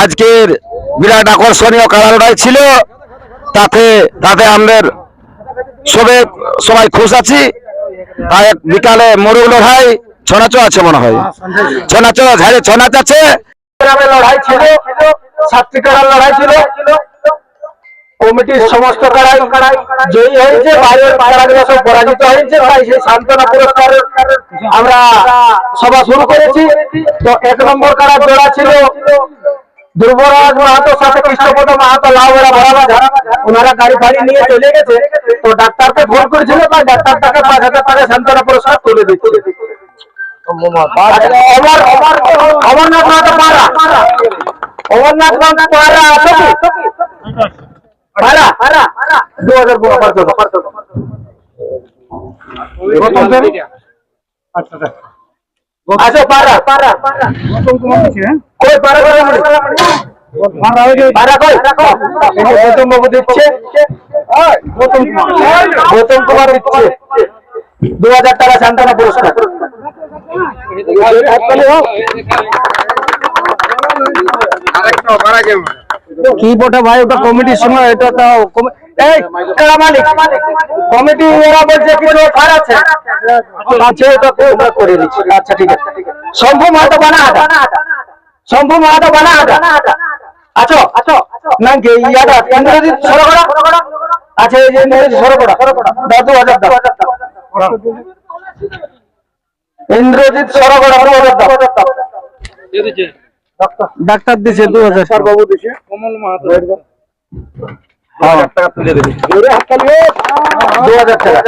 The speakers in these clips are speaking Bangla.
আজকের বিরাট আকর্ষণীয় কাড়া লড়াই ছিল, তাতে আমাদের সবাই খুশ আছি। আর বিকালে মরু লড়াই ছনাচ আছে মনে হয়, ছনাচ ঝাড়ে ছনাচ আছে। লড়াই ছিল, 7টি কাড়ার লড়াই ছিল। কমিটির সমস্ত কাড়াই জয়ী হয়েছে, বাইরের কাড়াগুলো সব পরাজিত হয়েছে। তাই সেই সান্ত্বনা পুরস্কার আমরা সভা শুরু করেছি। তো 1 নম্বর কাড়ার জোড়া ছিল ধ্রুবরাজ মাহাতোর সাথে কৃষ্ণপদ মাহাতো লাউবেড়া ভরাবাজার। ওনারা গাড়ি ফাড়ি নিয়ে চলে গেছে, তো ডাক্তারকে ফোন করেছিল, তাই ডাক্তার তাকে 5,000 টাকা সান্ত্বনা পুরস্কার তুলে দিচ্ছে। অমরনাথ মাহাতো পাড়া, অমরনাথ মাহাতো পাড়া আছে কি? পাড়া 2000 আচ্ছা পাড়া কই পাড়া গৌতম বাবু দিচ্ছে, গৌতম কুমার দিচ্ছে 2000 টাকা সান্ত্বনা পুরস্কার। কি বটে ভাই, ওটা কমিটির সময়, এটা তো কমিটি ওরা বলছে কিছু ছাড় আছে, ওটা করে দিচ্ছি। আচ্ছা ঠিক আছে। শম্ভু মাহাতো বানাহাটা, শম্ভু মাহাতো বানাহাটা আছো না ইয়াটা ইন্দ্রজিৎ সরগড়া আছে, এই যে ইন্দ্রজিৎ সরগড়া 2000 দাও। ইন্দ্রজিৎ সরগড়া 2000 দাও। ডাক্তার দিছে 2000, স্যার বাবু দিছে কমল মাহাতো 2000 টাকা তুলে দেবে। 2000 টাকা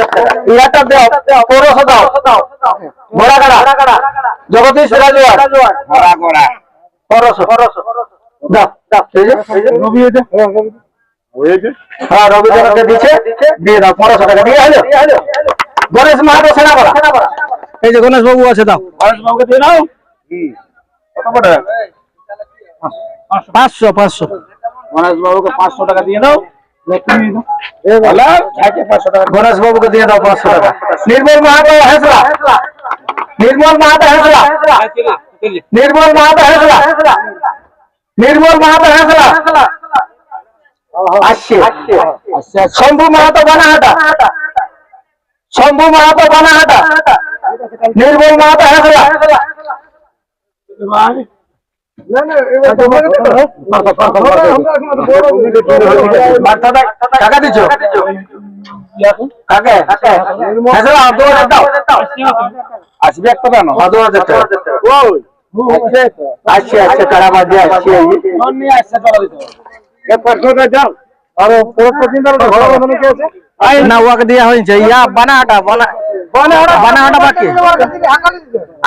ইয়াটা দাও, 1500 দাও। বড়া কাড়া জগদীশ রাজওয়ার বড়া গোড়া 1500 দাও। রবি এটা হয়েছে, হ্যাঁ রবি টাকা দিছে, দিয়ে দাও 1500 টাকা দিয়ে হলো। গণেশ মাহাতো সেনাপাড়া, এই যে গণেশ বাবু আছে, দাও গণেশ বাবুকে দিয়ে দাও। কত বড় 500 গণেশ বাবুকে 500 টাকা দিয়ে দাও। গণেশ বাবুকে দিয়ে দাও 500 টাকা। নির্মল মাহাতো হেসলা, নির্মল মাহাতো হেসলা, নির্মল মাহাতো হেসলা, নির্মল মাহাতো হেসলা আসছে। শম্ভু মাহাতো বানাহাটা, শম্ভু মাহাতো বানাহাটা, নির্মল মাহাতো হেসলা। টাকা দিচ্ছ কাকে? আসবে একটা কেন 2000 টাকা। আচ্ছা আচ্ছা কারা বাজে আসছে না, ওকে দেওয়া হয়েছে। ইয়া বানাহাটা বানাহাটা বাকি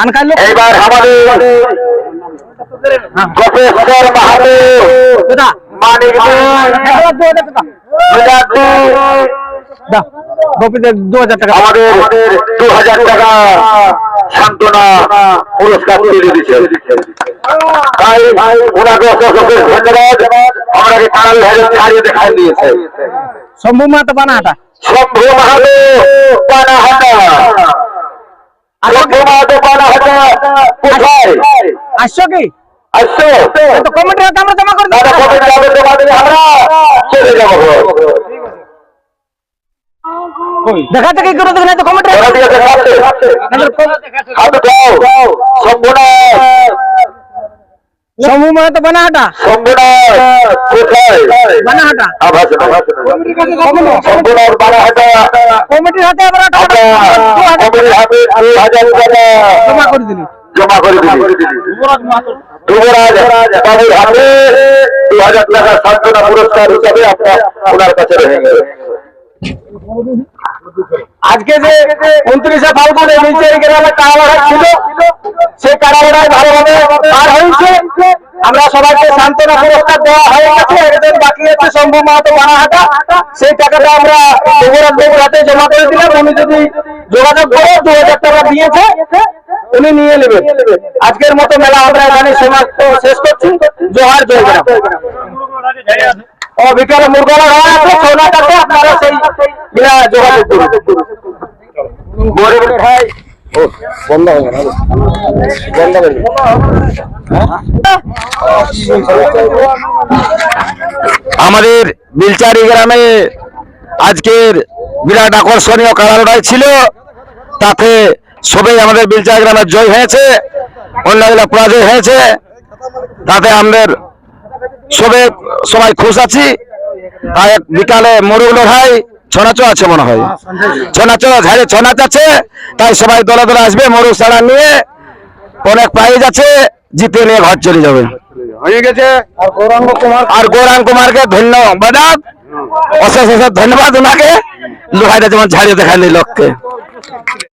আনকাল। এবার আমাদের গোপেশ্বর মাহাতো মানিক গোপীদের 2000 টাকা, আমাদের 2000 টাকা সান্ত্বনা পুরস্কার তুলে দিচ্ছে। তাই ওনাকে অসংখ্য ধন্যবাদ। আমাকে কারাল ছাড়িয়ে দেখাই দিয়েছে। শম্ভু মাহাতো বানাহাটা, শম্ভু মাহাতো বানাহাটা, শম্ভু মাহাতো বানাহাটা কোথায় আসছো কি? আসছো তো কমিটির হাতে আমরা জমা করে দেব, কমিটির হাতে জমা দিলে আমরা চলে যাব। দেখাতে কি করে দেখেন তো কমিটির হাতে দেখাতে হাতে দাও। শম্ভু মাহাতো বানাহাটা, শম্ভুনাথ কোথায় বানাহাটা, শম্ভুনাথ বানাহাটা কমিটির হাতে আমরা কমিটির হাতে 2000 টাকা জমা করে দিলি, জমা করে দিলি। যুবরাজ বাবুর হাতে 2000 টাকা সান্ত্বনা পুরস্কার হিসাবে আপনার ওনার কাছে রয়ে গেল। আজকে যে 29শে ফাল্গুনে নিচের গ্রামে কাড়া লড়াই ছিল, সেই কাড়া লড়াই ভালোভাবে পার হয়েছে। আমরা সবাইকে সান্ত্বনা পুরস্কার দেওয়া হয়ে গেছে। একজন বাকি আছে শম্ভু মাহাতো বানাহাটা, সেই টাকাটা আমরা যুবরাজ বাবুর হাতে জমা করে দিলাম। উনি যদি যোগাযোগ করে 2000 টাকা দিয়েছে, উনি নিয়ে নেবেন। আজকের মতো মেলা আমরা এখানে সমাপ্ত শেষ করছি। জোহার, জয় গ্রাম। ও বিকালে মুরগলা হওয়া আছে, সোনাটাতে আপনারা সেই যোগাযোগ করুন। ভাই ও বন্ধ হবে না, বন্ধ করে দিন। আমাদের বিলচারি গ্রামে আজকের বিরাট আকর্ষণীয় কাড়া লড়াই ছিল, তাতে সবাই আমাদের বিলচারি গ্রামের জয় হয়েছে, অন্যগুলো পরাজয় হয়েছে। তাতে আমাদের সবাই খুশ আছি। আর বিকালে মরুল লড়াই ছনাচো আছে মনে হয়, ছনাচো ঝাড়ে ছনাচ আছে, তাই সবাই দলে দলে আসবে। মরু সাড়া নিয়ে অনেক প্রাইজ আছে, জিতে নিয়ে ঘর চলে যাবে। হয়ে গেছে। আর গৌরাঙ্গ কুমারকে ধন্যবাদ, অশেষ অশেষ ধন্যবাদ ওনাকে, লোহাইটা যেমন ঝাড়িয়ে দেখালি লোককে।